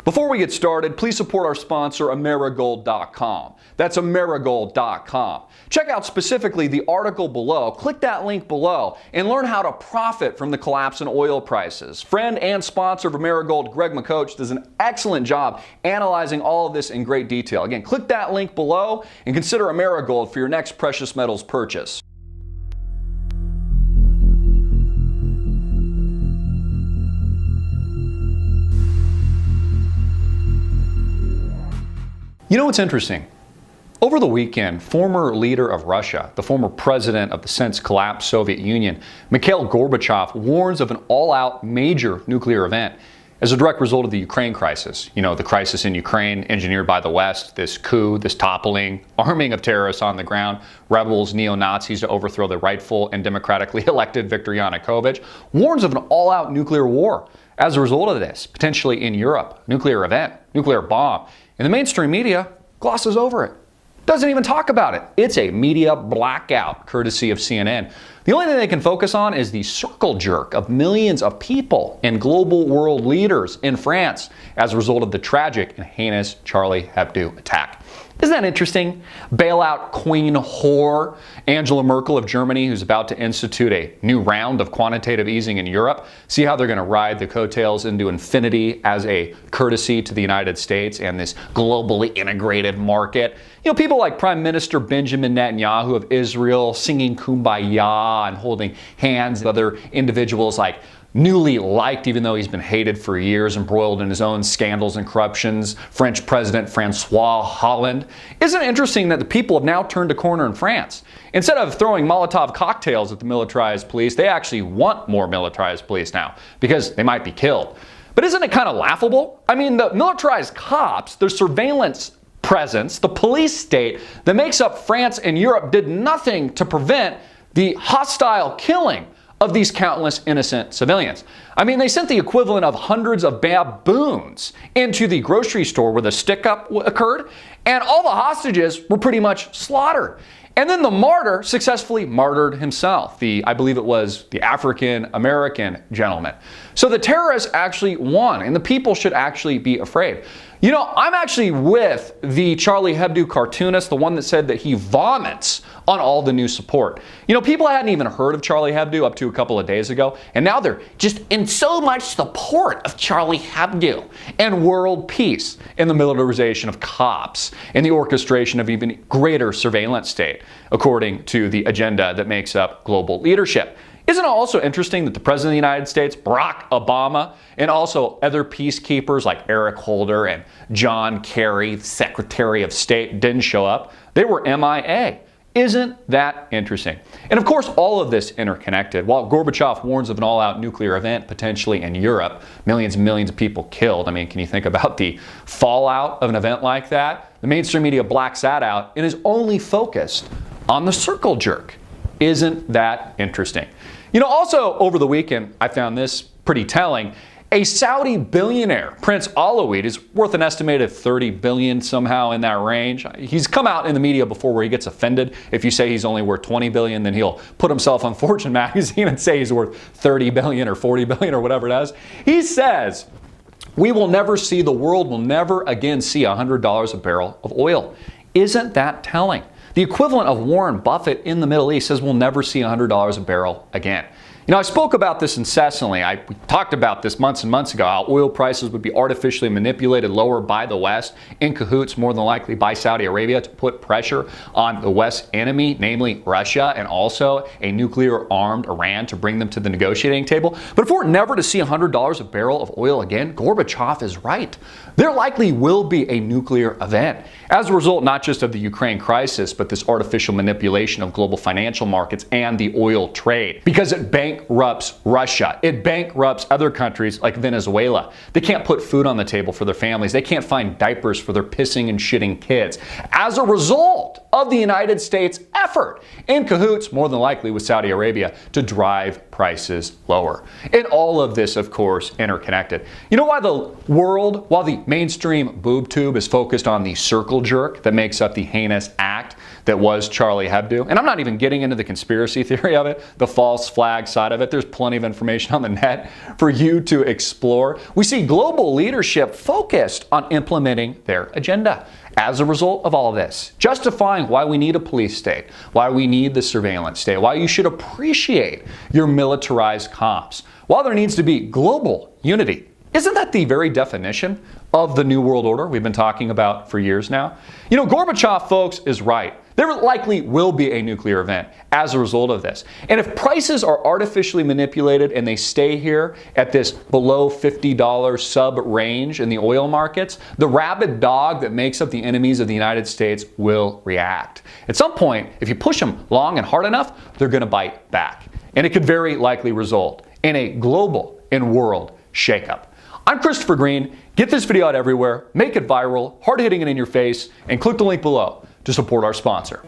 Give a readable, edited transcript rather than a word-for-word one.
Before we get started, please support our sponsor, Amerigold.com. That's Amerigold.com. Check out specifically the article below, click that link below, and learn how to profit from the collapse in oil prices. Friend and sponsor of Amerigold, Greg McCoach, does an excellent job analyzing all of this in great detail. Again, click that link below and consider Amerigold for your next precious metals purchase. You know what's interesting? Over the weekend, former leader of Russia, the former president of the since collapsed Soviet Union, Mikhail Gorbachev, warns of an all-out major nuclear event as a direct result of the Ukraine crisis. You know, the crisis in Ukraine engineered by the West, this coup, this toppling, arming of terrorists on the ground, rebels, neo-Nazis to overthrow the rightful and democratically elected Viktor Yanukovych, warns of an all-out nuclear war as a result of this, potentially in Europe, nuclear event, nuclear bomb. And the mainstream media glosses over it. Doesn't even talk about it. It's a media blackout, courtesy of CNN. The only thing they can focus on is the circle jerk of millions of people and global world leaders in France as a result of the tragic and heinous Charlie Hebdo attack. Isn't that interesting? Bailout queen whore Angela Merkel of Germany, who's about to institute a new round of quantitative easing in Europe. See how they're going to ride the coattails into infinity as a courtesy to the United States and this globally integrated market. You know, people like Prime Minister Benjamin Netanyahu of Israel singing Kumbaya and holding hands with other individuals like newly liked, even though he's been hated for years, embroiled in his own scandals and corruptions, French President Francois Hollande. Isn't it interesting that the people have now turned a corner in France? Instead of throwing Molotov cocktails at the militarized police, they actually want more militarized police now because they might be killed. But isn't it kind of laughable? I mean, the militarized cops, their surveillance presence, the police state that makes up France and Europe did nothing to prevent the hostile killing of these countless innocent civilians. I mean, they sent the equivalent of hundreds of baboons into the grocery store where the stick-up occurred, and all the hostages were pretty much slaughtered. And then the martyr successfully martyred himself, I believe it was the African-American gentleman. So the terrorists actually won, and the people should actually be afraid. You know, I'm actually with the Charlie Hebdo cartoonist, the one that said that he vomits on all the new support. You know, people hadn't even heard of Charlie Hebdo up to a couple of days ago, and now they're just in so much support of Charlie Hebdo and world peace and the militarization of cops and the orchestration of even greater surveillance state, according to the agenda that makes up global leadership. Isn't it also interesting that the President of the United States, Barack Obama, and also other peacekeepers like Eric Holder and John Kerry, the Secretary of State, didn't show up? They were MIA. Isn't that interesting? And of course, all of this interconnected. While Gorbachev warns of an all-out nuclear event potentially in Europe, millions and millions of people killed. I mean, can you think about the fallout of an event like that? The mainstream media blacks that out and is only focused on the circle jerk. Isn't that interesting? You know, also over the weekend, I found this pretty telling. A Saudi billionaire, Prince Alawid, is worth an estimated $30 billion, somehow in that range. He's come out in the media before where he gets offended. If you say he's only worth $20 billion, then he'll put himself on Fortune magazine and say he's worth $30 billion or $40 billion or whatever it is. He says, the world will never again see $100 a barrel of oil. Isn't that telling? The equivalent of Warren Buffett in the Middle East says we'll never see $100 a barrel again. You know, I spoke about this incessantly. We talked about this months and months ago, how oil prices would be artificially manipulated lower by the West, in cahoots more than likely by Saudi Arabia to put pressure on the West's enemy, namely Russia, and also a nuclear-armed Iran to bring them to the negotiating table. But if we're never to see $100 a barrel of oil again, Gorbachev is right. There likely will be a nuclear event as a result not just of the Ukraine crisis, but this artificial manipulation of global financial markets and the oil trade, because it bankrupts Russia. It bankrupts other countries like Venezuela. They can't put food on the table for their families. They can't find diapers for their pissing and shitting kids as a result of the United States' effort, in cahoots more than likely with Saudi Arabia, to drive prices lower. And all of this, of course, interconnected. You know why the world, while the mainstream boob tube is focused on the circle jerk that makes up the heinous act that was Charlie Hebdo. And I'm not even getting into the conspiracy theory of it, the false flag side of it. There's plenty of information on the net for you to explore. We see global leadership focused on implementing their agenda. As a result of all of this, justifying why we need a police state, why we need the surveillance state, why you should appreciate your militarized comps, while there needs to be global unity. Isn't that the very definition of the New World Order we've been talking about for years now? You know, Gorbachev, folks, is right. There likely will be a nuclear event as a result of this. And if prices are artificially manipulated and they stay here at this below $50 sub range in the oil markets, the rabid dog that makes up the enemies of the United States will react. At some point, if you push them long and hard enough, they're going to bite back. And it could very likely result in a global and world shakeup. I'm Christopher Green. Get this video out everywhere, make it viral, hard hitting it in your face, and click the link below to support our sponsor.